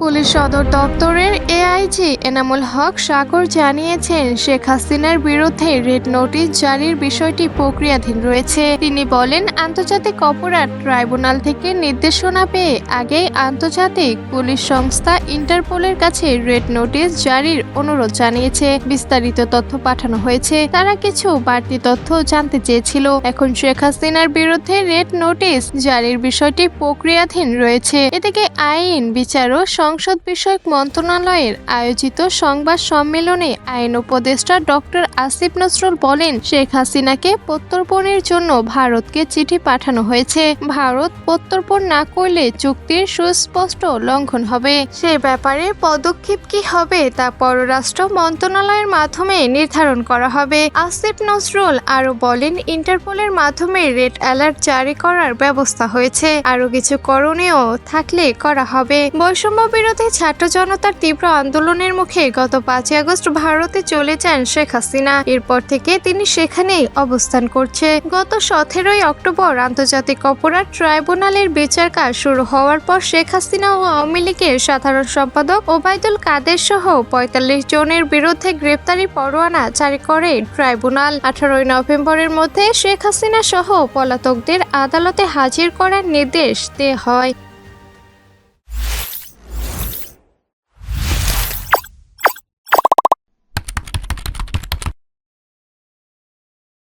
Police সদর দপ্তরের AIG Enamul Haque সাগর জানিয়েছেন, শেখ হাসিনার বিরুদ্ধে রেড নোটিশ জারির বিষয়টি প্রক্রিয়াধীন রয়েছে। তিনি বলেন, আন্তর্জাতিক অপরাধ ট্রাইব্যুনাল থেকে নির্দেশনা পেয়ে আগেই আন্তর্জাতিক পুলিশ সংস্থা ইন্টারপোলের কাছে রেড নোটিশ জারির অনুরোধ জানিয়েছে। বিস্তারিত তথ্য পাঠানো হয়েছে। তারা কিছু বাড়তি তথ্য জানতে চেয়েছিল। এখন শেখ হাসিনার বিরুদ্ধে রেড নোটিশ জারির বিষয়টি প্রক্রিয়াধীন রয়েছে। এদিকে আইন, বিচার ও সংসদ বিষয়ক মন্ত্রণালয়ের আয়োজিত সংবাদ সম্মেলনে আইন উপদেষ্টা ডক্টর আসিফ নজরুল বলেন, শেখ হাসিনাকে প্রত্যর্পণের জন্য ভারতকে চিঠি পাঠানো হয়েছে। ভারত প্রত্যর্পণ না করলে চুক্তির সুস্পষ্ট লঙ্ঘন হবে। সে ব্যাপারে পদক্ষেপ কি হবে তা পররাষ্ট্র মন্ত্রণালয়ের মাধ্যমে নির্ধারণ করা হবে। আসিফ নজরুল আরো বলেন, ইন্টারপোলের মাধ্যমে রেড অ্যালার্ট জারি করার ব্যবস্থা হয়েছে। আরো কিছু করণীয় থাকলে করা হবে। বৈষম্য বিরোধী ছাত্র জনতার তীব্র আন্দোলনের মুখে গত 5 আগস্ট ভারতে চলে যান শেখ হাসিনা। এরপর থেকে তিনি সেখানেই অবস্থান করছে। গত 17 অক্টোবর আন্তর্জাতিক অপরাধ ট্রাইব্যুনালের বিচার কাজ শুরু হওয়ার পর শেখ হাসিনা ও আওয়ামী লীগের সাধারণ সম্পাদক ওবায়দুল কাদের সহ 45 জনের বিরুদ্ধে গ্রেপ্তারি পরোয়ানা জারি করে ট্রাইব্যুনাল। 18 নভেম্বরের মধ্যে শেখ হাসিনা সহ পলাতকদের আদালতে হাজির করার নির্দেশ দেওয়া হয়।